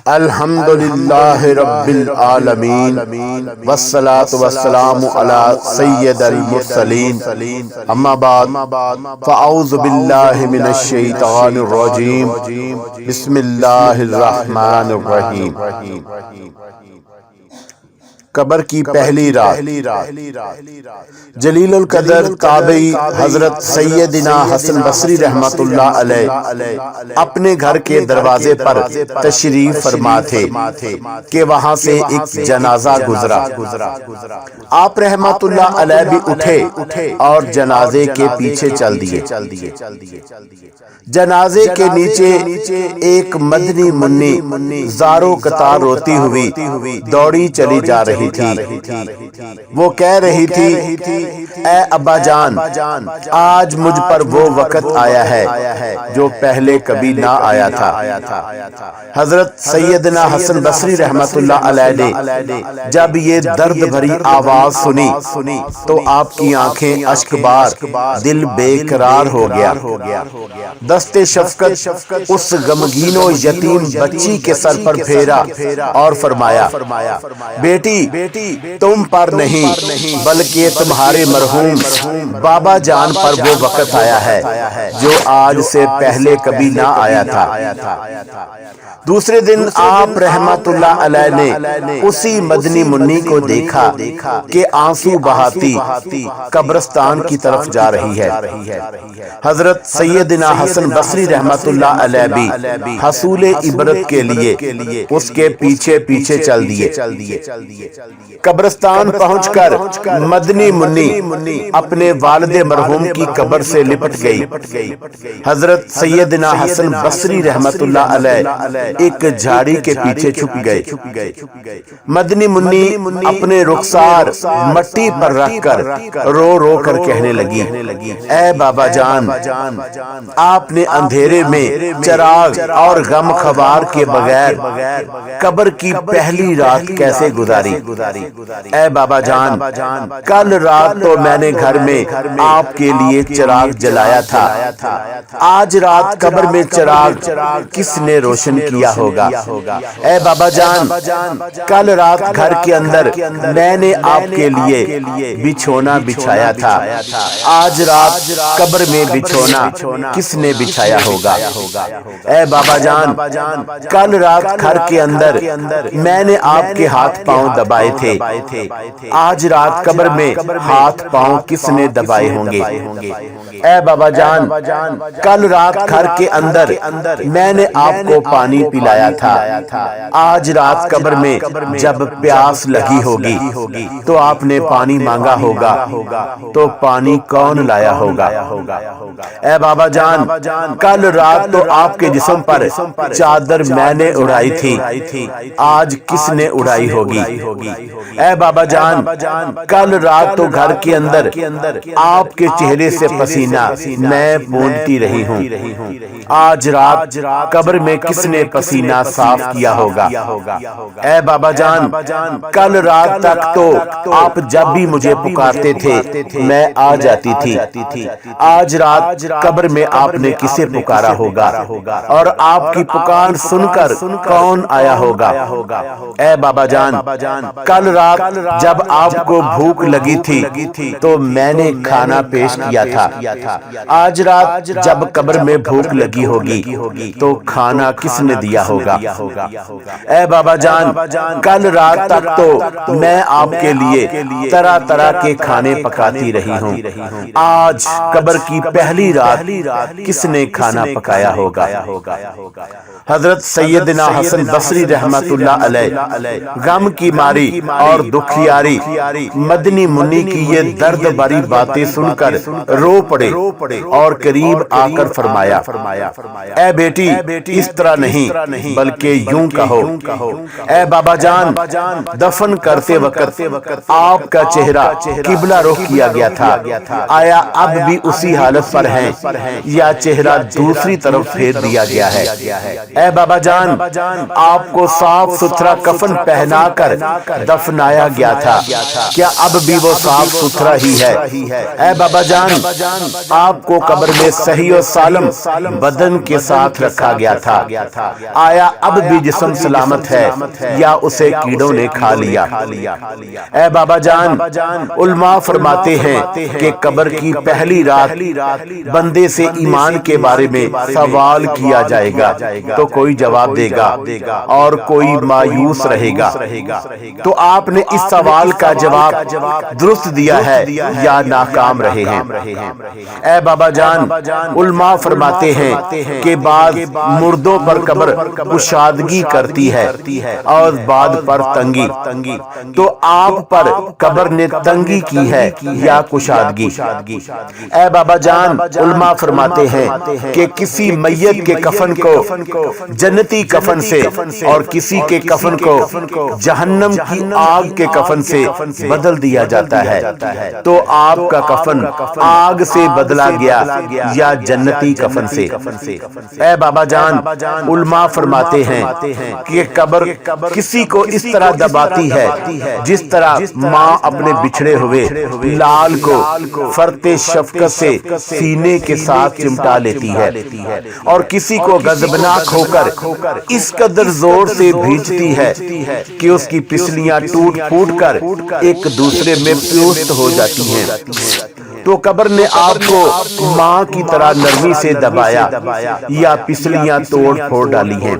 الحمدللہ رب العالمین والصلاة والسلام علی سید المرسلین اما بعد فاعوذ باللہ من الشیطان الرجیم بسم اللہ الرحمن الرحیم۔ قبر کی پہلی رات۔ جلیل القدر تابعی حضرت سیدنا حسن بصری رحمت اللہ علیہ اپنے گھر کے دروازے پر تشریف فرما تھے کہ وہاں سے ایک جنازہ گزرا۔ آپ رحمت اللہ علیہ بھی اٹھے اور جنازے کے پیچھے چل دیے۔ جنازے کے نیچے ایک مدنی منی زارو قطار روتی ہوئی دوڑی چلی جا رہی تھی۔ وہ کہہ رہی تھی، اے ابا جان، آج مجھ پر وہ وقت آیا ہے جو پہلے کبھی نہ آیا تھا۔ حضرت سیدنا حسن بصری رحمت اللہ علیہ نے جب یہ درد بھری آواز سنی تو آپ کی آنکھیں اشک بار، دل بے قرار ہو گیا۔ دست شفقت اس غمگین و یتیم بچی کے سر پر پھیرا اور فرمایا، بیٹی تم پر نہیں بلکہ تمہارے مرحوم بابا جان پر وہ وقت آیا ہے جو آج سے پہلے کبھی نہ آیا تھا۔ دوسرے دن آپ رحمت اللہ علیہ نے اسی مدنی منی کو دیکھا کہ آنسو بہاتی قبرستان کی طرف جا رہی ہے۔ حضرت سیدنا حسن بصری رحمت اللہ علیہ بھی حصول عبرت کے لیے اس کے پیچھے پیچھے چل دیے۔ قبرستان پہنچ کر مدنی منی اپنے والد مرحوم کی قبر سے لپٹ گئی۔ حضرت سیدنا حسن بصری رحمت اللہ علیہ ایک جھاڑی کے پیچھے چھپ گئے۔ مدنی منی اپنے رخسار مٹی پر رکھ کر رو کر کہنے لگی، اے بابا جان، آپ نے اندھیرے میں چراغ اور غم خبار کے بغیر قبر کی پہلی رات کیسے گزاری؟ اے بابا جان، کل رات تو میں نے گھر میں آپ کے لیے چراغ جلایا تھا، آج رات قبر میں چراغ کس نے روشن کیا ہوگا؟ اے بابا جان، کل رات گھر کے اندر میں نے آپ کے لیے بچھونا بچھایا تھا، آج رات قبر میں بچھونا کس نے بچھایا ہوگا؟ اے بابا جان، کل رات گھر کے اندر میں نے آپ کے ہاتھ پاؤں دبائے تھے، آج رات قبر میں ہاتھ پاؤں کس نے دبائے ہوں گے؟ اے بابا جان، کل رات گھر کے اندر میں نے آپ کو پانی پلایا تھا، آج رات قبر میں جب پیاس لگی ہوگی تو آپ نے پانی مانگا ہوگا تو پانی کون لایا ہوگا؟ اے بابا جان، کل رات تو آپ کے جسم پر چادر میں نے اڑائی تھی، آج کس نے اڑائی ہوگی؟ اے بابا جان، کل رات تو گھر کے اندر آپ کے چہرے سے پسینہ میں پونچھتی رہی ہوں، آج رات قبر میں کس نے پسینہ صاف کیا ہوگا؟ اے بابا جان، کل رات تک تو آپ جب بھی مجھے پکارتے تھے میں آ جاتی تھی، آج رات قبر میں آپ نے کسے پکارا ہوگا اور آپ کی پکار سن کر کون آیا ہوگا؟ اے بابا جان، کل رات جب آپ کو بھوک لگی تھی تو میں نے کھانا پیش کیا تھا، آج رات جب قبر میں بھوک لگی ہوگی تو کھانا کس نے دیا ہوگا؟ اے بابا جان، کل رات تک تو میں آپ کے لیے طرح طرح کے کھانے پکاتی رہی ہوں، آج قبر کی پہلی رات کس نے کھانا پکایا ہوگا؟ حضرت سیدنا حسن بصری رحمت اللہ علیہ غم کی ماری اور دکھیاری مدنی منی کی یہ درد بھری باتیں سن کر رو پڑے اور قریب آ کر فرمایا، اے بیٹی، اس طرح نہیں بلکہ یوں کہو، اے بابا جان، دفن کرتے وقت آپ کا چہرہ قبلہ رخ کیا گیا تھا، آیا اب بھی اسی حالت پر ہیں یا چہرہ دوسری طرف پھیر دیا گیا ہے؟ اے بابا جان، آپ کو صاف ستھرا کفن پہنا کر دفنایا گیا تھا، کیا اب بھی وہ صاف ستھرا ہی ہے؟ اے بابا جان، آپ کو قبر میں صحیح و سالم بدن کے ساتھ رکھا گیا تھا، آیا اب بھی جسم سلامت ہے یا اسے کیڑوں نے کھا لیا؟ اے بابا جان، علماء فرماتے ہیں کہ قبر کی پہلی رات بندے سے ایمان کے بارے میں سوال کیا جائے گا تو کوئی جواب دے گا اور کوئی مایوس رہے گا۔ تو آپ نے اس سوال کا جواب درست دیا ہے یا ناکام رہے ہیں؟ اے بابا جان، علماء فرماتے ہیں کہ بعض مردوں پر قبر کشادگی کرتی ہے اور بعض پر تنگی، تو آپ پر قبر نے تنگی کی ہے یا کشادگی؟ اے بابا جان، علماء فرماتے ہیں کہ کسی میت کے کفن کو جنتی کفن سے اور کسی کے کفن کو جہنم کی آگ کے کفن سے بدل دیا جاتا ہے، تو آپ کا کفن آگ سے بدلا گیا یا جنتی کفن سے؟ اے بابا جان، علماء فرماتے ہیں کہ قبر کسی کو اس طرح دباتی ہے جس طرح ماں اپنے بچھڑے ہوئے لال کو فرتے شفقت سے سینے کے ساتھ چمٹا لیتی ہے، اور کسی کو غضبناک ہو کر اس قدر زور سے بھینچتی ہے کہ اس کی پسلیاں ٹوٹ پھوٹ کر ایک دوسرے میں پیوست ہو جاتی ہیں، تو قبر نے آپ کو ماں کی طرح نرمی سے دبایا یا پسلیاں توڑ پھوڑ ڈالی ہیں؟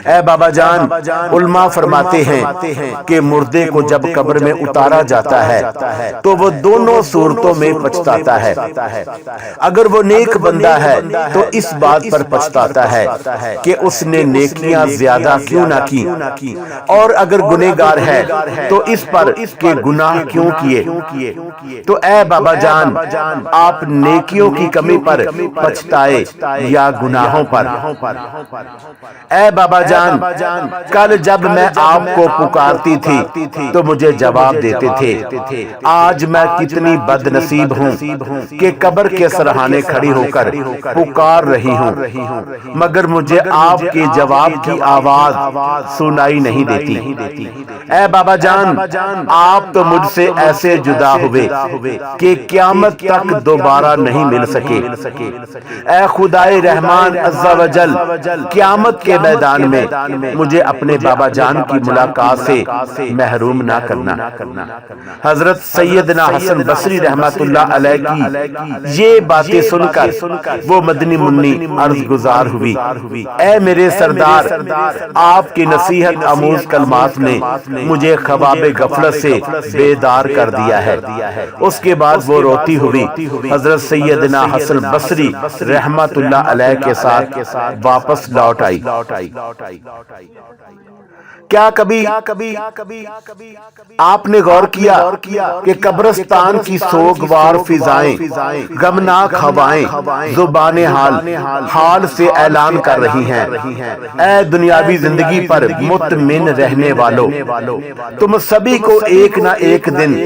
اے بابا جان، علماء فرماتے ہیں کہ مردے کو جب قبر میں اتارا جاتا ہے تو وہ دونوں صورتوں میں پچھتاتا ہے۔ اگر وہ نیک بندہ ہے تو اس بات پر پچھتاتا ہے کہ اس نے نیکیاں زیادہ کیوں نہ کی، اور اگر گنہگار ہے تو اس پر کہ گناہ کیوں کیے۔ تو اے بابا جان، آپ نیکیوں کی کمی پر پچھتائے یا گناہوں پر؟ اے بابا جان، کل جب میں آپ کو پکارتی تھی تو مجھے جواب دیتے تھے، آج میں کتنی بد نصیب ہوں کہ قبر کے سرہانے کھڑی ہو کر پکار رہی ہوں، مگر مجھے آپ کے جواب کی آواز سنائی نہیں دیتی۔ اے بابا جان، آپ تو مجھ سے ایسے جدا ہوئے کہ قیامت تک دوبارہ نہیں مل سکے۔ اے خدائے رحمان عز و جل، قیامت کے میدان میں مجھے اپنے بابا جان کی ملاقات سے محروم نہ کرنا۔ حضرت سیدنا حسن بصری رحمت اللہ علیہ کی یہ باتیں سن کر وہ مدنی منی عرض گزار ہوئی، اے میرے سردار، آپ کی نصیحت آموز کلمات نے مجھے خواب غفلت سے بیدار کر دیا ہے۔ اس کے بعد وہ روتی ہوئی حضرت سیدنا حسن بصری رحمت اللہ علیہ کے ساتھ واپس لوٹ آئی۔ کیا کبھی آپ نے غور کیا کہ قبرستان کی سوگوار فضائیں، غمناک ہوائیں زبان حال سے اعلان کر رہی ہیں، اے دنیاوی زندگی پر مطمئن رہنے والوں، تم سبھی کو ایک نہ ایک دن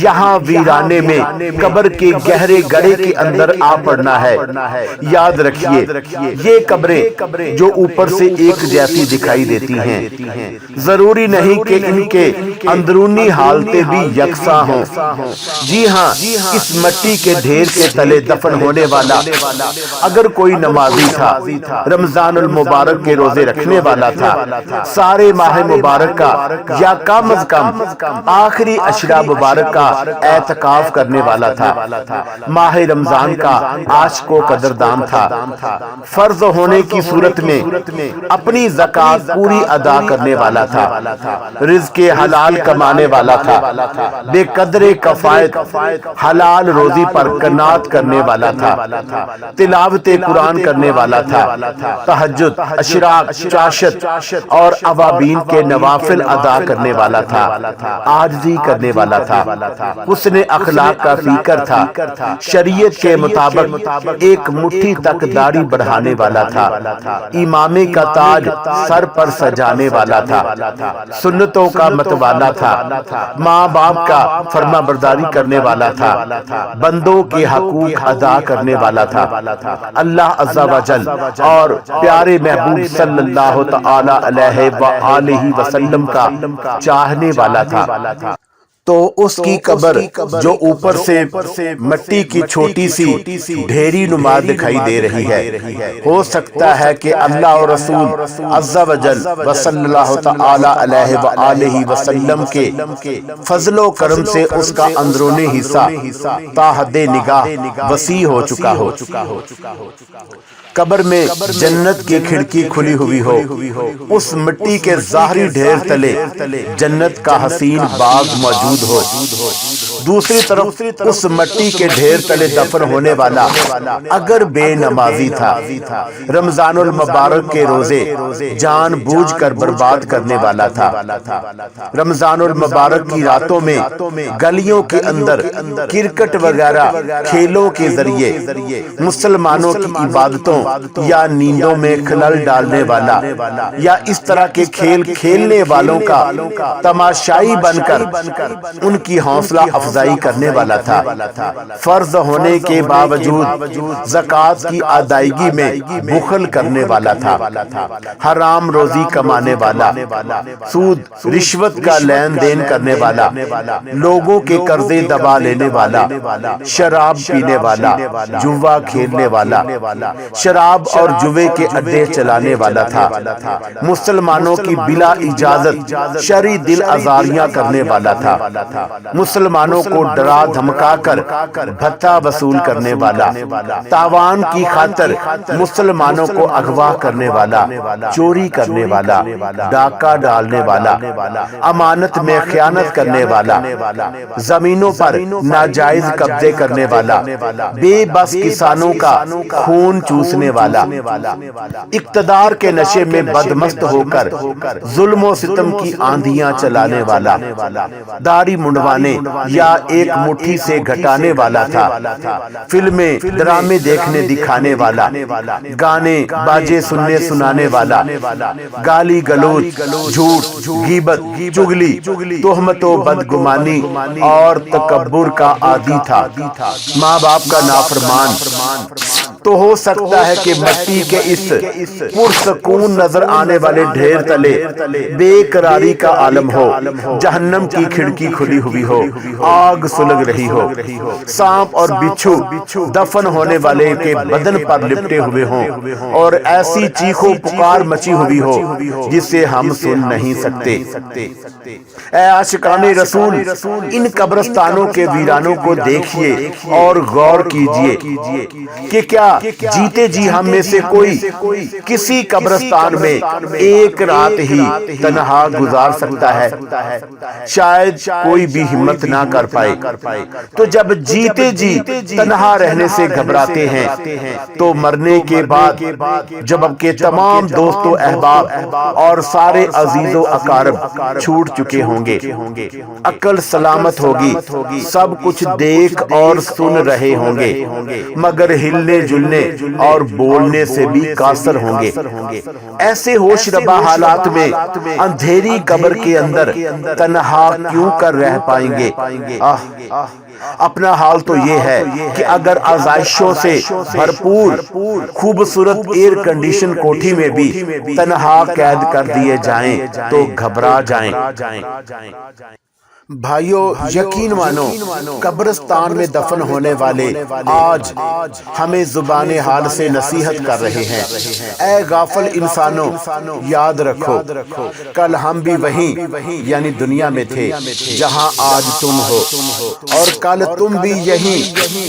یہاں ویرانے میں قبر کے گہرے گڑھے کے اندر آ پڑنا ہے۔ یاد رکھیے، یہ قبریں جو اوپر سے ایک جیسی دکھائی دیتی ہیں، ضروری نہیں کہ ان کے اندرونی حالتیں بھی یکساں ہوں۔ جی ہاں، اس مٹی کے ڈھیر کے تلے دفن ہونے والا اگر کوئی نمازی تھا، رمضان المبارک کے روزے رکھنے والا تھا، سارے ماہ مبارک کا یا کم از کم آخری عشرہ مبارک کا اعتکاف کرنے والا تھا، ماہ رمضان کا عاشق و قدردان تھا، فرض ہونے کی صورت میں اپنی زکوٰۃ پوری ادا کرنے والا تھا، رزق حلال کمانے والا تھا، بے قدر کفایت حلال روزی پر قناعت کرنے والا تھا، تلاوت قرآن کرنے والا تھا، تہجد، اشراق، چاشت اور اوابین کے نوافل ادا کرنے والا تھا، عاجزی کرنے والا تھا، حسن اخلاق کا فی پیکر تھا، شریعت کے مطابق ایک مٹھی تک داڑھی بڑھانے والا تھا، امامے کا تاج سر پر سجانے والا تھا، سنتوں کا متوالا تھا، ماں باپ کا فرما برداری کرنے والا تھا، بندوں کے حقوق ادا کرنے والا تھا، اللہ عز و جل اور پیارے محبوب صلی اللہ تعالی علیہ وآلہ وسلم کا چاہنے والا تھا۔ تو اس کی قبر جو اوپر سے مٹی کی چھوٹی سی ڈھیری نما دکھائی دے رہی ہے، ہو سکتا ہے کہ اللہ اور رسول عز و جل صلی اللہ تعالی علیہ وآلہ وسلم کے فضل و کرم سے اس کا اندرونی حصہ تا حد نگاہ وسیع ہو چکا ہو، قبر میں جنت کی کھڑکی کھلی ہوئی ہو، اس مٹی کے ظاہری ڈھیر تلے جنت کا حسین باغ موجود ہو، دوسری طرف اس مٹی کے ڈھیر تلے دفن ہونے والا اگر بے نمازی تھا، رمضان المبارک کے روزے جان بوجھ کر برباد کرنے والا تھا، رمضان المبارک کی راتوں میں گلیوں کے اندر کرکٹ وغیرہ کھیلوں کے ذریعے مسلمانوں کی عبادتوں یا نیندوں میں خلل ڈالنے والا یا اس طرح کے کھیل کھیلنے والوں کا تماشائی بن کر ان کی حوصلہ افزائی کرنے والا تھا، فرض ہونے کے باوجود زکوٰۃ کی ادائیگی میں بخل کرنے والا تھا، حرام روزی کمانے والا، سود رشوت کا لین دین کرنے والا، لوگوں کے قرضے دبا لینے والا، شراب پینے والا، جوا کھیلنے والا، شراب اور جوے کے اڈے چلانے والا تھا، مسلمانوں کی بلا اجازت شرعی دل آزاریاں کرنے والا تھا، مسلمانوں کو ڈرا دھمکا کر بھتہ وصول کرنے والا، تاوان کی خاطر مسلمانوں کو اغوا کرنے والا، چوری کرنے والا، ڈاکہ ڈالنے والا، امانت میں خیانت کرنے والا، زمینوں پر ناجائز قبضے کرنے والا، بے بس کسانوں کا خون چوسنے والا، اقتدار کے نشے میں بدمست ہو کر ظلم و ستم کی آندھیاں چلانے والا، داڑھی منڈوانے یا ایک مٹھی سے گھٹانے والا تھا، فلمیں ڈرامے دیکھنے دکھانے والا، گانے باجے سننے سنانے والا، گالی گلوچ، جھوٹ، غیبت، چغلی، تہمت و بدگمانی اور تکبر کا عادی تھا، ماں باپ کا نافرمان۔ تو ہو سکتا ہے کہ مٹی کے اس پرسکون نظر آنے والے ڈھیر تلے بے قراری کا عالم ہو، جہنم کی کھڑکی کھلی ہوئی ہو، آگ سلگ رہی ہو، سانپ اور بچھو دفن ہونے والے کے بدن پر لپٹے ہوئے ہوں اور ایسی چیخو پکار مچی ہوئی ہو جسے ہم سن نہیں سکتے۔ اے عاشقان رسول، ان قبرستانوں کے ویرانوں کو دیکھیے اور غور کیجئے کہ کیا جیتے جی ہم میں سے کوئی کسی قبرستان میں ایک رات ہی تنہا گزار سکتا ہے؟ شاید کوئی بھی ہمت نہ کر پائے۔ تو جب جیتے جی تنہا رہنے سے گھبراتے ہیں تو مرنے کے بعد جب اب کے تمام دوست و احباب اور سارے عزیز و اقارب چھوٹ چکے ہوں گے، عقل سلامت ہوگی، سب کچھ دیکھ اور سن رہے ہوں گے، مگر ہلنے جلنے اور بولنے سے بھی قاصر ہوں گے۔ ایسے ہوش ربا حالات میں اندھیری قبر کے اندر تنہا کیوں کر رہ پائیں گے؟ اپنا حال تو یہ ہے کہ اگر آزائشوں سے بھرپور خوبصورت ایئر کنڈیشن کوٹھی میں بھی تنہا قید کر دیے جائیں تو گھبرا جائیں۔ بھائیو یقین مانو، قبرستان میں دفن ہونے والے آج ہمیں زبان حال سے نصیحت کر رہے ہیں، اے غافل انسانوں، یاد رکھو کل ہم بھی وہیں یعنی دنیا میں تھے جہاں آج تم ہو، اور کل تم بھی یہیں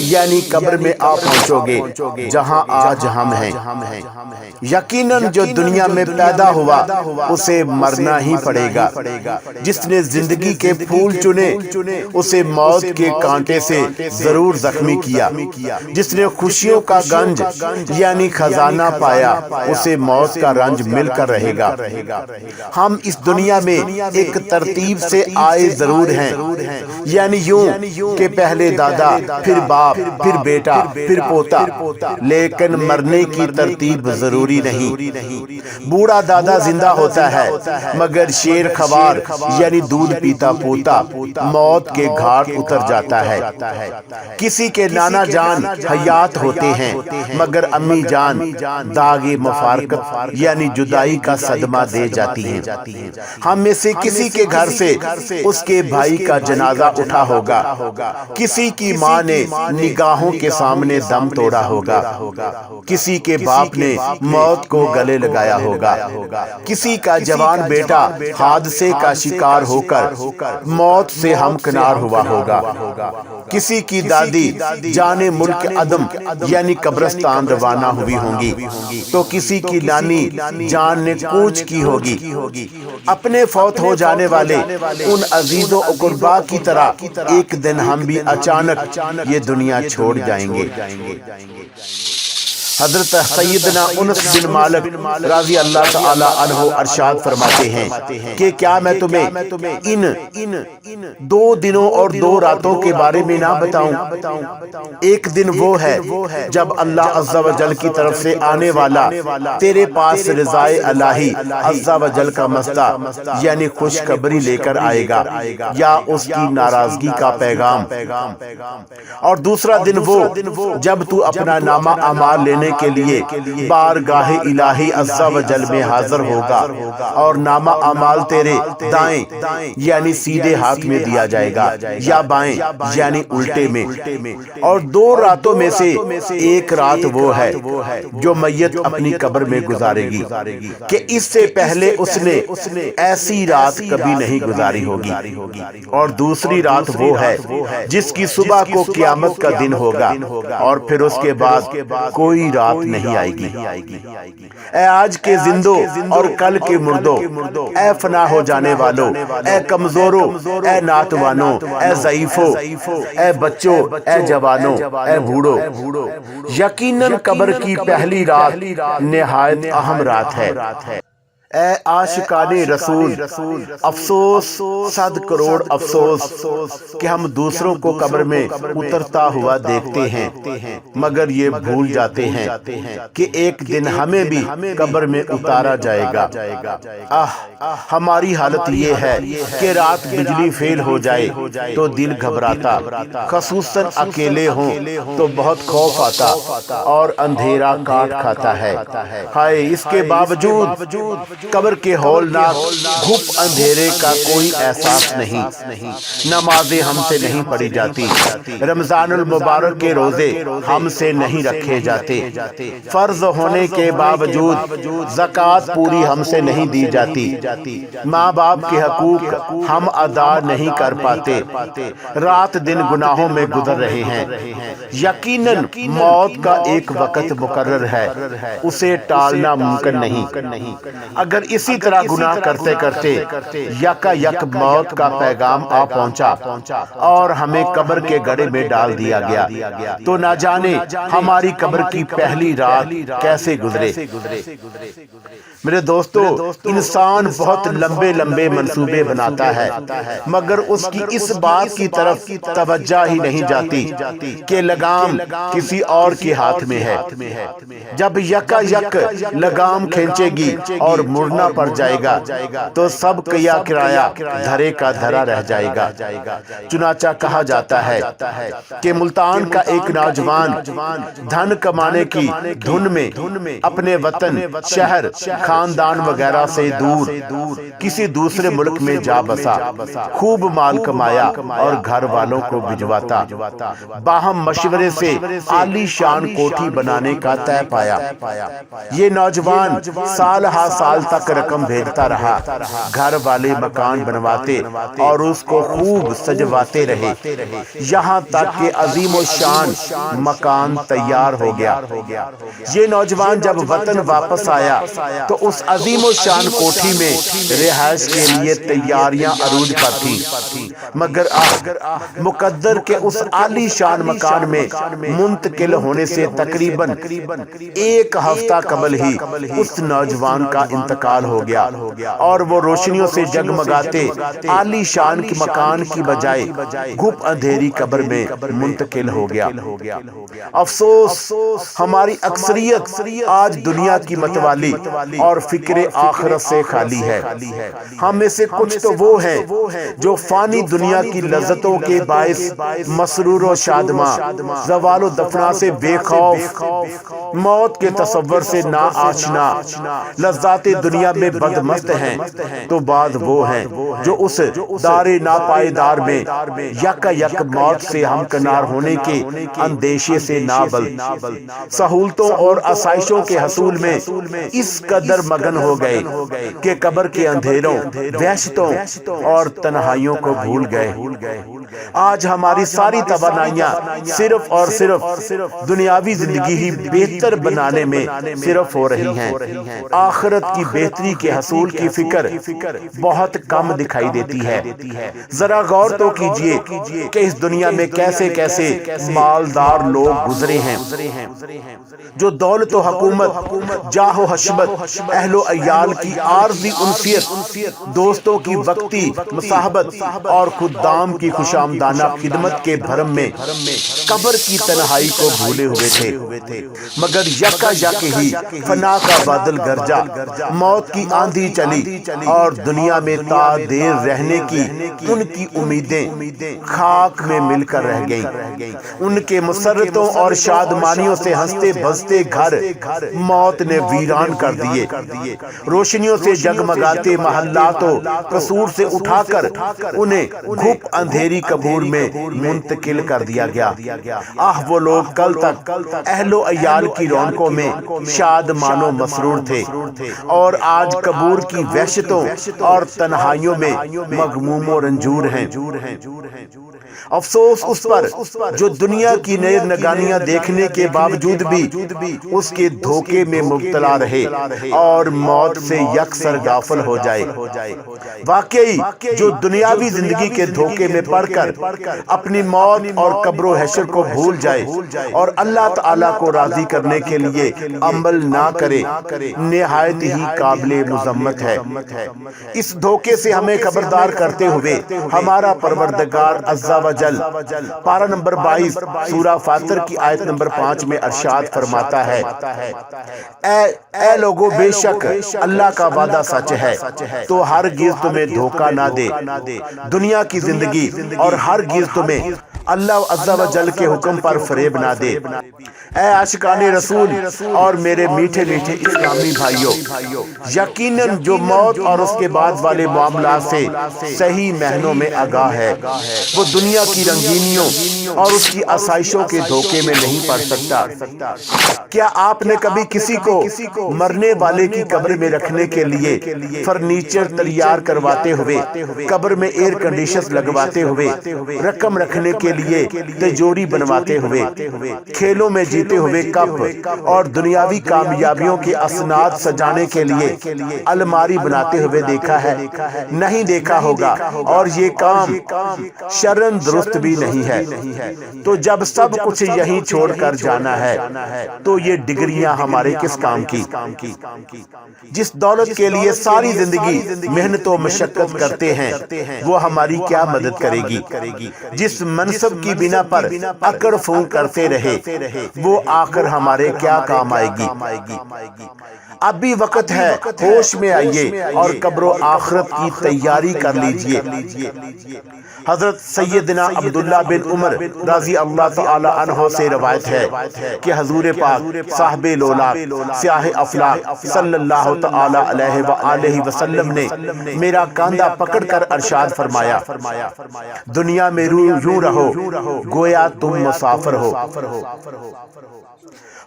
یعنی قبر میں آ پہنچو گے جہاں آج ہم ہیں۔ یقیناً جو دنیا میں پیدا ہوا اسے مرنا ہی پڑے گا، جس نے زندگی کے پھول پھول چنے اسے موت کے کانٹے سے ضرور زخمی کیا۔ جس نے خوشیوں کا گنج یعنی خزانہ پایا اسے موت کا رنج مل کر رہے گا۔ ہم اس دنیا میں ایک ترتیب سے آئے ضرور ہیں، یعنی یوں کہ پہلے دادا، پھر باپ، پھر بیٹا، پھر پوتا، لیکن مرنے کی ترتیب ضروری نہیں۔ بوڑھا دادا زندہ ہوتا ہے مگر شیر خوار یعنی دودھ پیتا پوتا موت کے گھاٹ اتر جاتا ہے۔ کسی کے نانا جان حیات ہوتے ہیں مگر امی جان داغ مفارقت یعنی جدائی کا صدمہ دے جاتی ہیں۔ ہم میں سے کسی کے گھر سے اس کے بھائی کا جنازہ اٹھا ہوگا، کسی کی ماں نے نگاہوں کے سامنے دم توڑا ہوگا، کسی کے باپ نے موت کو گلے لگایا ہوگا، کسی کا جوان بیٹا حادثے کا شکار ہو کر موت سے ہمکنار ہوا ہوگا، کسی کی دادی جانے ملک عدم یعنی قبرستان روانہ ہوئی ہوں گی، تو کسی کی نانی جان نے کوچ کی ہوگی۔ اپنے فوت ہو جانے والے ان عزیز و اقربا کی طرح ایک دن ہم بھی اچانک یہ دنیا چھوڑ جائیں گے۔ حضرت سیدنا انس بن مالک رضی اللہ تعالی عنہ ارشاد فرماتے ہیں کہ کیا میں تمہیں ان 2 دنوں اور 2 راتوں کے بارے میں نہ بتاؤں؟ ایک دن وہ ہے جب اللہ عز و جل کی طرف سے آنے والا تیرے پاس رضائے الہی عز و جل کا مسئلہ یعنی خوشخبری لے کر آئے گا یا اس کی ناراضگی کا پیغام، اور دوسرا دن وہ جب تو اپنا نامہ اعمال لینے کے لیے بارگاہ الہی عز و جل میں حاضر ہوگا اور نامہ اعمال تیرے دائیں یعنی سیدھے ہاتھ میں دیا جائے گا یا بائیں یعنی الٹے میں۔ اور 2 راتوں میں سے ایک رات وہ ہے جو میت اپنی قبر میں گزارے گی کہ اس سے پہلے اس نے ایسی رات کبھی نہیں گزاری ہوگی، اور دوسری رات وہ ہے جس کی صبح کو قیامت کا دن ہوگا اور پھر اس کے بعد کوئی رات نہیں آئے گی۔ اے آج کے زندوں اور کل کے مردوں، اے فنا ہو جانے والوں، اے کمزوروں، اے ناتوانوں، اے ضعیفوں، اے بچوں، اے جوانوں، اے بوڑھوں، یقیناً قبر کی پہلی رات نہایت اہم رات ہے۔ اے عاشقان رسول، افسوس 100 کروڑ افسوس کہ ہم دوسروں کو قبر میں اترتا ہوا دیکھتے ہیں مگر یہ بھول جاتے ہیں کہ ایک دن ہمیں بھی قبر میں اتارا جائے گا۔ ہماری حالت یہ ہے کہ رات بجلی فیل ہو جائے تو دل گھبراتا، خصوصاً اکیلے ہوں تو بہت خوف آتا اور اندھیرا کاٹ کھاتا ہے۔ ہائے اس کے باوجود قبر کے ہولناک گھپ اندھیرے کا کوئی احساس نہیں۔ نمازیں ہم سے نہیں پڑھی جاتی، رمضان المبارک کے روزے ہم سے نہیں رکھے جاتے، فرض ہونے کے باوجود زکوٰۃ پوری ہم سے نہیں دی جاتی، ماں باپ کے حقوق ہم ادا نہیں کر پاتے، رات دن گناہوں میں گزر رہے ہیں۔ یقیناً موت کا ایک وقت مقرر ہے، اسے ٹالنا ممکن نہیں۔ اگر اسی طرح گناہ کرتے کرتے یکا یک موت کا پیغام آ پہنچا اور ہمیں قبر کے گڑھے میں ڈال دیا گیا تو نہ جانے ہماری قبر کی پہلی رات کیسے گزرے۔ میرے دوستو، انسان بہت لمبے لمبے منصوبے بناتا ہے مگر اس کی اس بات کی طرف توجہ ہی نہیں جاتی کہ لگام کسی اور کے ہاتھ میں ہے۔ جب یکا یک لگام کھینچے گی اور مڑنا پڑ جائے گا تو سب کیا کرایہ دھرے کا دھرا رہ جائے گا۔ چنانچہ کہا جاتا ہے کہ ملتان کا ایک نوجوان دھن کمانے کی دھن میں اپنے وطن، شہر، خاندان وغیرہ سے دور کسی دوسرے ملک میں جا بسا، خوب مال کمایا اور گھر والوں کو بھجواتا، باہم مشورے سے عالی شان کوٹھی بنانے کا طے پایا۔ یہ نوجوان سال ہا سال تک رقم بھیجتا رہا، گھر والے مکان بنواتے اور اس کو خوب سجواتے رہے، یہاں تک کہ عظیم الشان مکان تیار ہو گیا۔ یہ نوجوان جب وطن واپس آیا تو اس عظیم و شان کوٹھی میں رہائش کے لیے تیاریاں عروج پر تھیں، مگر مقدر کے اس عالی شان مکان میں منتقل ہونے سے تقریباً ایک ہفتہ قبل ہی اس نوجوان کا انتقال ہو گیا اور وہ روشنیوں سے جگمگاتے عالی شان کے مکان کی بجائے گھپ اندھیری قبر میں منتقل ہو گیا۔ افسوس ہماری اکثریت آج دنیا کی متوالی اور فکر آخرت سے خالی ہے۔ ہم میں سے کچھ تو وہ ہیں جو فانی دنیا کی لذتوں کے باعث مسرور و شادماں، زوال و دفنا سے بے خوف، موت کے تصور سے نا آشنا، لذات دنیا میں بدمست ہیں، تو بعد وہ ہیں جو اس دار ناپائیدار میں یکا یک موت سے ہمکنار ہونے کے اندیشے سے نابلد، سہولتوں اور آسائشوں کے حصول میں اس قدر مگن ہو گئے کہ قبر کے اندھیروں، وحشتوں اور تنہائیوں کو بھول گئے۔ آج ہماری ساری توانائیاں صرف اور صرف دنیاوی زندگی ہی بہتر بنانے میں صرف ہو رہی ہیں۔ آخرت کی بہتری کے حصول کی فکر بہت کم دکھائی دیتی ہے۔ ذرا غور تو کیجئے کہ اس دنیا میں کیسے کیسے مالدار لوگ گزرے ہیں جو دولت و حکومت، جاہ و حشمت، اہل و عیال کی عارضی انفیت، دوستوں کی وقتی مصاحبت اور خدام کی خوشامدانہ خدمت کے بھرم میں قبر کی تنہائی کو بھولے ہوئے تھے، مگر یکا یک ہی فنا کا بادل گرجا، موت کی آندھی چلی اور دنیا میں تا دیر رہنے کی ان کی امیدیں خاک میں مل کر رہ گئیں۔ ان کے مسرتوں اور شادمانیوں سے ہنستے بزتے گھر موت نے ویران کر دیے، روشنیوں سے جگمگاتے محلات و قصور سے اٹھا کر انہیں گھپ اندھیری قبور میں منتقل کر دیا گیا۔ وہ لوگ کل تک اہل و عیال کی رونقوں میں شادمان و مسرور تھے اور آج قبور کی وحشتوں اور تنہائیوں میں مغموم و رنجور ہیں۔ افسوس اس پر جو دنیا کی نیر نگانیاں دیکھنے کے باوجود بھی اس کے دھوکے میں مبتلا رہے اور موت سے یکسر غافل ہو جائے۔ واقعی جو دنیاوی زندگی کے دھوکے میں پڑ کر اپنی موت اور قبر و حشر کو بھول جائے اور اللہ تعالیٰ کو راضی کرنے کے لیے عمل نہ کرے، نہایت ہی قابل مذمت ہے۔ اس دھوکے سے ہمیں خبردار کرتے ہوئے ہمارا پروردگار عز و جل پارہ نمبر 22 سورہ فاطر کی آیت نمبر 5 میں ارشاد فرماتا ہے، اے لوگو بے شک اللہ کا وعدہ سچ ہے تو ہرگز تمہیں دھوکہ نہ دے، دنیا کی زندگی اور ہرگز تمہیں اللہ عز و جل کے حکم پر فریب نہ دے۔ اے عاشقان رسول اور میرے میٹھے میٹھے اسلامی بھائیوں، یقیناً جو موت اور اس کے بعد والے معاملات سے صحیح معنوں میں آگاہ ہے وہ دنیا کی رنگینیوں اور اس کی آسائشوں کے دھوکے میں نہیں پڑ سکتا۔ کیا آپ نے کبھی کسی کو مرنے والے کی قبر میں رکھنے کے لیے فرنیچر تیار کرواتے ہوئے، قبر میں ایئر کنڈیشنز لگواتے ہوئے، رقم رکھنے کے لیے تجوری بنواتے ہوئے، کھیلوں میں جیتے ہوئے کپ اور دنیاوی کامیابیوں کے اسناد سجانے کے لیے الماری بناتے ہوئے دیکھا ہے؟ نہیں دیکھا ہوگا، اور یہ کام شرعاً درست بھی نہیں ہے۔ تو جب سب کچھ یہیں چھوڑ کر جانا ہے تو یہ ڈگریاں ہمارے کس کام کی؟ جس دولت کے لیے ساری زندگی محنت و مشقت کرتے ہیں وہ ہماری کیا مدد کرے گی؟ جس منصب کی بنا پر اکڑ پھونک کرتے رہے وہ آخر ہمارے کیا کام آئے گی؟ اب بھی وقت ہے، ہوش میں آئیے اور قبر و آخرت کی تیاری کر لیجئے۔ حضرت سیدنا عبداللہ بن عمر رضی اللہ تعالی عنہ سے روایت ہے کہ حضور پاک صاحب لولاق سیاہ افلاق صلی اللہ تعالی علیہ وآلہ وسلم نے میرا کاندھا پکڑ کر ارشاد فرمایا، دنیا میں یوں رہو گویا تم مسافر ہو۔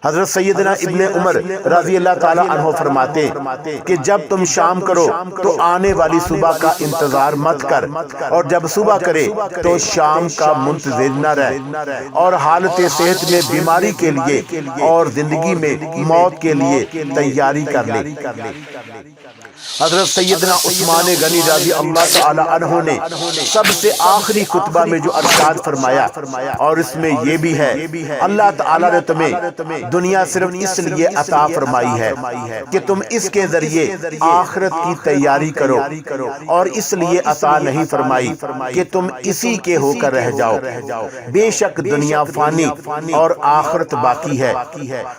حضرت سیدنا ابن عمر رضی اللہ تعالی عنہ فرماتے کہ جب تم شام کرو تو آنے والی صبح کا انتظار مت کر، اور جب صبح کرے تو شام کا منتظر نہ رہ، اور حالت صحت میں بیماری کے لیے اور زندگی میں موت کے لیے تیاری کر لے۔ حضرت سیدنا عثمان غنی رضی اللہ تعالی عنہ نے سب سے آخری خطبہ میں جو ارشاد فرمایا، اور اس میں یہ بھی ہے، اللہ تعالی نے تمہیں دنیا صرف اس لیے عطا فرمائی ہے کہ تم اس کے ذریعے آخرت کی تیاری کرو، اور اس لیے عطا نہیں فرمائی کہ تم اسی کے ہو کر رہ جاؤ۔ بے شک دنیا فانی اور آخرت باقی ہے،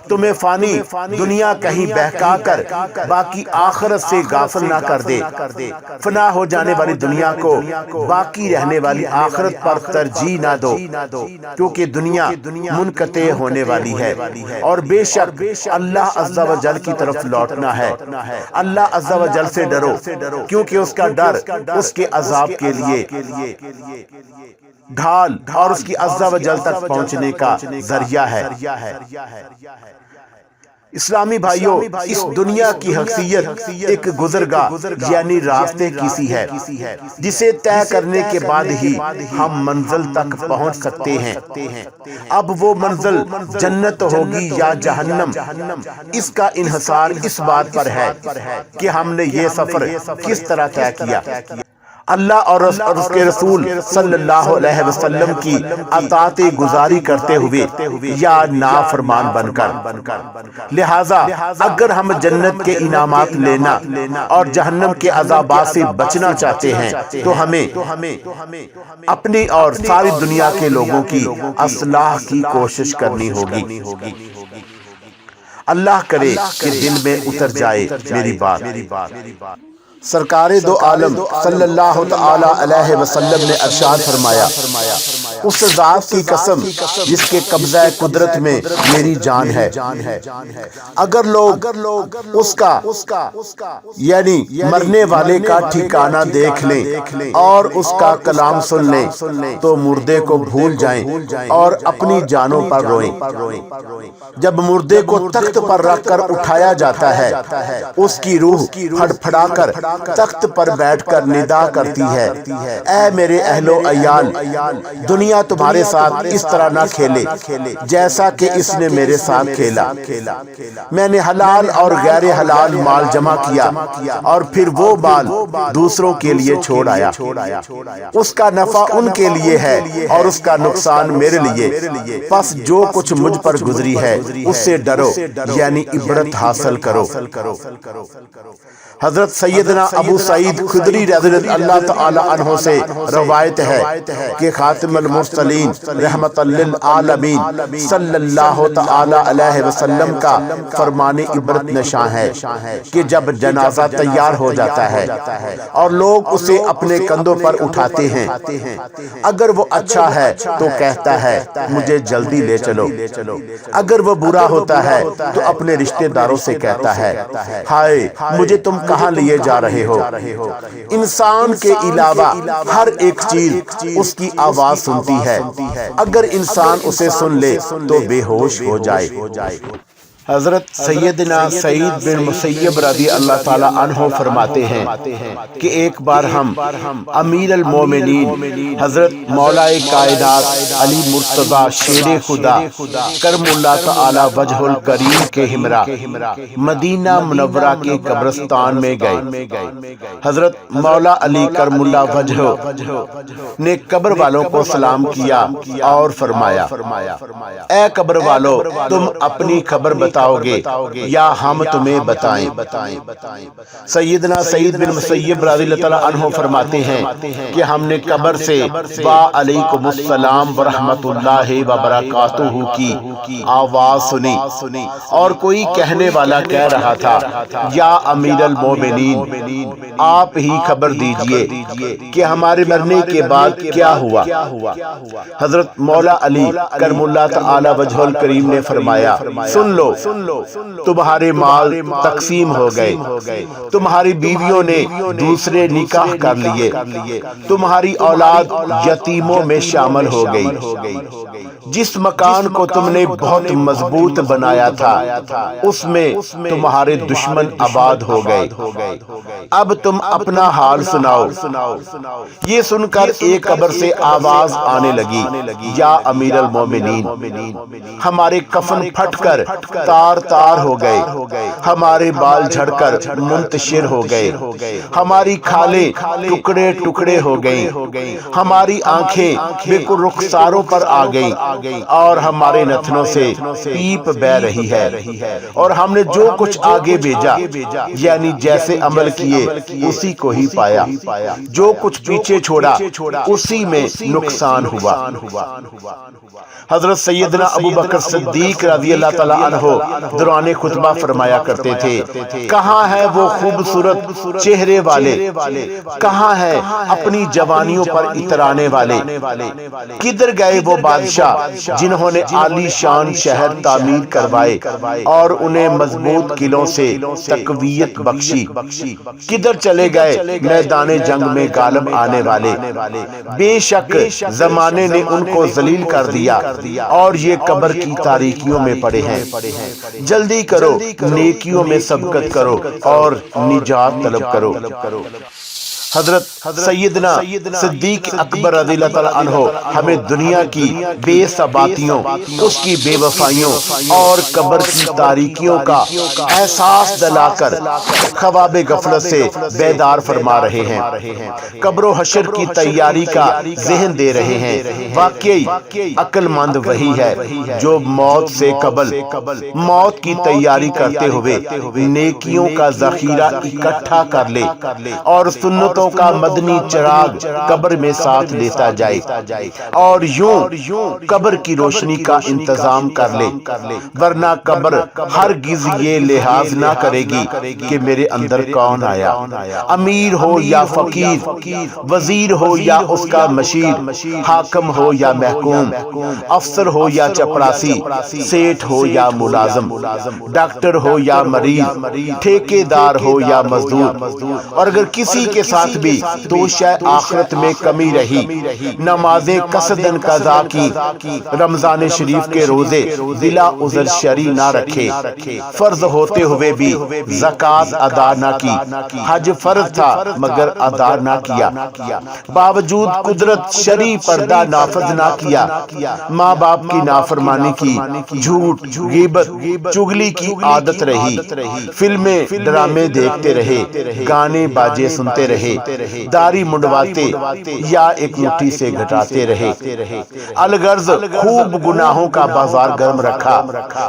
تمہیں فانی دنیا کہیں بہکا کر باقی آخرت سے غافل نہ کر دے۔ فنا ہو جانے والی دنیا کو باقی رہنے والی آخرت پر ترجیح نہ دو، کیونکہ دنیا منقطع ہونے والی ہے، اور بے شک اللہ عز و جل کی طرف لوٹنا ہے۔ اللہ عز و جل سے ڈرو، کیونکہ اس کا ڈر اس کے عذاب کے لیے ڈھال اور اس کی عز و جل تک پہنچنے کا ذریعہ ہے۔ اسلامی بھائیوں، اس دنیا کی حیثیت ایک گزرگاہ یعنی راستے کی سی ہے، جسے طے کرنے کے بعد ہی ہم منزل تک پہنچ سکتے ہیں۔ اب وہ منزل جنت ہوگی یا جہنم، اس کا انحصار اس بات پر ہے کہ ہم نے یہ سفر کس طرح طے کیا۔ اللہ اور اس کے رسول صلی اللہ علیہ وسلم کی اطاعت گزاری کرتے ہوئے یا نافرمان بن کر۔ لہٰذا اگر ہم جنت کے انعامات لینا اور جہنم کے عذابات سے بچنا چاہتے ہیں تو ہمیں اپنی اور ساری دنیا کے لوگوں کی اصلاح کی کوشش کرنی ہوگی۔ اللہ کرے کہ دل میں اتر جائے میری بات۔ سرکار دو عالم صلی اللہ تعالی علیہ وسلم نے ارشاد فرمایا، اس ذات کی قسم جس کے قبضہ قدرت میں میری جان ہے، اگر لوگ اس کا یعنی مرنے والے کا ٹھکانہ دیکھ لیں اور اس کا کلام سن لیں تو مردے کو بھول جائیں اور اپنی جانوں پر روئیں۔ جب مردے کو تخت پر رکھ کر اٹھایا جاتا ہے، اس کی روح پھڑ پھڑا کر تخت پر بیٹھ کر ندا کرتی ہے، اے میرے اہل و عیال، دنیا تمہارے ساتھ اس طرح نہ کھیلے جیسا کہ اس نے میرے ساتھ کھیلا۔ میں نے حلال اور غیر حلال مال جمع کیا اور پھر وہ مال دوسروں کے لیے چھوڑ آیا، اس کا نفع ان کے لیے ہے اور اس کا نقصان میرے لیے، پس جو کچھ مجھ پر گزری ہے اس سے ڈرو یعنی عبرت حاصل کرو۔ حضرت سیدنا ابو سعید خدری رضی اللہ تعالی عنہ سے روایت ہے کہ خاتم المرسلین رحمت للعالمین صلی اللہ تعالی علیہ وسلم کا فرمان عبرت نشاں ہے کہ جب جنازہ تیار ہو جاتا ہے اور لوگ اسے اپنے کندھوں پر اٹھاتے ہیں، اگر وہ اچھا ہے تو کہتا ہے مجھے جلدی لے چلو، اگر وہ برا ہوتا ہے تو اپنے رشتہ داروں سے کہتا ہے ہائے مجھے تم کہاں لیے جا رہے ہو۔ انسان کے علاوہ ہر ایک چیز اس کی آواز سنتی ہے، اگر انسان اسے سن لے تو بے ہوش ہو جائے۔ حضرت سیدنا سعید بن مسیب رضی اللہ تعالی عنہ فرماتے ہیں کہ ایک بار ہم امیر المومنین حضرت مولا کائنات علی مرتضی شیر خدا کرم اللہ تعالی وجہ الکریم کے ہمراہ مدینہ منورہ کے قبرستان میں گئے۔ حضرت مولا علی کرم اللہ وجہ نے قبر والوں کو سلام کیا اور فرمایا، اے قبر والو تم اپنی خبر بتاؤ گے یا ہم تمہیں بتائیں؟ سیدنا سعید بن مسیب رضی اللہ عنہ فرماتے ہیں کہ ہم نے قبر سے وعلیکم السلام ورحمت اللہ وبرکاتہ کی آواز سنی اور کوئی کہنے والا کہہ رہا تھا یا امیر المومنین آپ ہی خبر دیجئے کہ ہمارے مرنے کے بعد کیا ہوا۔ حضرت مولا علی کرم اللہ تعالی وجہ الکریم نے فرمایا، سن لو تمہارے مال تقسیم ہو گئے، تمہاری بیویوں نے دوسرے نکاح کر لیے، تمہاری اولاد یتیموں میں شامل ہو گئی، جس مکان کو تم نے بہت مضبوط بنایا تھا اس میں تمہارے دشمن آباد ہو گئے، اب تم اپنا حال سناؤ۔ یہ سن کر ایک قبر سے آواز آنے لگی، یا امیر المومنین، ہمارے کفن پھٹ کر تار تار ہو گئے، ہمارے بال جھڑ کر منتشر ہو گئے، ہماری کھالیں ٹکڑے ٹکڑے ہو گئیں، ہماری آنکھیں بالکل رخساروں پر آ گئیں، اور ہمارے نتنوں سے پیپ بہ رہی ہے، اور ہم نے جو کچھ آگے بھیجا یعنی جیسے عمل کیے اسی کو ہی پایا، جو کچھ پیچھے چھوڑا اسی میں نقصان ہوا۔ حضرت سیدنا ابو بکر صدیق رضی اللہ تعالیٰ عنہ دوران خطبہ فرمایا کرتے تھے، کہاں ہے وہ خوبصورت چہرے والے، کہاں ہے اپنی جوانیوں پر اترانے والے، کدھر گئے وہ بادشاہ جنہوں نے عالی شان شہر تعمیر کروائے اور انہیں مضبوط قلعوں سے تقویت بخشی، کدھر چلے گئے میدان جنگ میں غالب آنے والے، بے شک زمانے نے ان کو ذلیل کر دیا اور یہ قبر کی تاریکیوں میں پڑے ہیں، جلدی کرو نیکیوں میں سبقت کرو اور نجات طلب کرو۔ حضرت سیدنا صدیق اکبر رضی اللہ تعالیٰ عنہ ہمیں دنیا کی بے ثباتیوں، اس کی بے وفائیوں اور قبر کی تاریکیوں کا احساس دلا کر خواب غفلت سے بیدار فرما رہے ہیں، قبر و حشر کی تیاری کا ذہن دے رہے ہیں۔ واقعی عقل مند وہی ہے جو موت سے قبل موت کی تیاری کرتے ہوئے نیکیوں کا ذخیرہ اکٹھا کر لے اور سنتوں کا مدنی چراغ قبر میں ساتھ لیتا جائے اور یوں قبر کی روشنی کا انتظام کر لے، ورنہ قبر ہرگز یہ لحاظ نہ کرے گی کہ میرے اندر کون آیا، امیر ہو یا فقیر، وزیر ہو یا اس کا مشیر، حاکم ہو یا محکوم، افسر ہو یا چپڑاسی، سیٹھ ہو یا ملازم، ڈاکٹر ہو یا مریض، ٹھیکیدار ہو یا مزدور، اور اگر کسی کے ساتھ بھی تو شاید آخرت میں کمی رہی، نمازیں قصدن قضا کی، رمضان شریف کے روزے بلا عذر شرعی نہ رکھے، فرض ہوتے ہوئے بھی زکوٰۃ ادا نہ کی، حج فرض تھا مگر ادا نہ کیا، باوجود قدرت شرعی پردہ نافذ نہ کیا، ماں باپ کی نافرمانی کی، جھوٹ غیبت چغلی کی عادت رہی، فلمیں ڈرامے دیکھتے رہے، گانے باجے سنتے رہے، داڑھی منڈواتے یا ایک مٹھی سے گھٹاتے رہے، الغرض خوب گناہوں کا بازار گرم رکھا،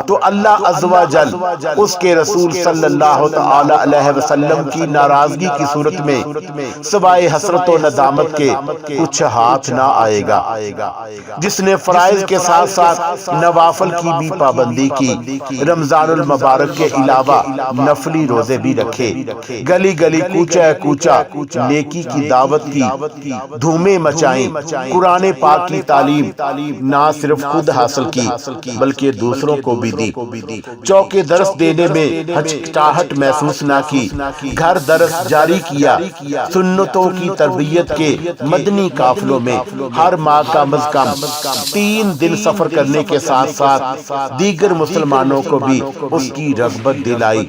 تو اللہ عز و جل اس کے رسول صلی اللہ تعالی علیہ وسلم کی ناراضگی کی صورت میں سوائے حسرت و ندامت کے کچھ ہاتھ نہ آئے گا۔ جس نے فرائض کے ساتھ ساتھ نوافل کی بھی پابندی کی، رمضان المبارک کے علاوہ نفلی روزے بھی رکھے، گلی گلی کوچہ کوچہ نیکی کی دعوت کی، دھومیں مچائیں، قرآن پاک کی تعلیم نہ صرف خود حاصل کی بلکہ دوسروں کو بھی دی، چوکے درس دینے میں ہچکچاہٹ محسوس نہ کی، گھر درس جاری کیا، سنتوں کی تربیت کے مدنی قافلوں میں ہر ماہ کم از کم 3 دن سفر کرنے کے ساتھ ساتھ دیگر مسلمانوں کو بھی اس کی رغبت دلائی،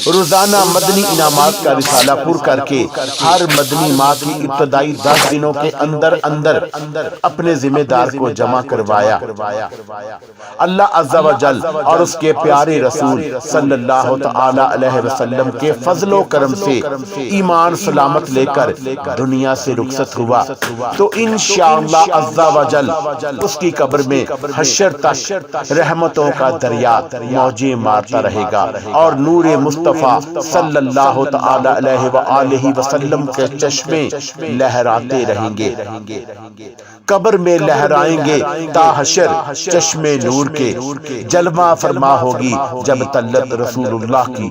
روزانہ مدنی انعامات کا رسالہ پر کر کے ہر مدنی ماہ کی ابتدائی 10 دنوں کے اندر اپنے ذمہ دار کو جمع کروایا۔ اللہ عز و جل اور اس کے پیارے رسول صلی اللہ تعالی علیہ وسلم کے فضل و کرم سے ایمان سلامت لے کر دنیا سے رخصت ہوا تو انشاءاللہ عز و جل اس کی قبر میں حشر تک رحمتوں کا دریا موجیں مارتا رہے گا اور نور مصطفیٰ صلی اللہ تعالی علیہ وآلہ وسلم کے چشمے لہراتے رہیں گے، قبر میں لہرائیں گے تا حشر چشمے نور کے، جلوہ فرما ہوگی جب طلت رسول اللہ کی۔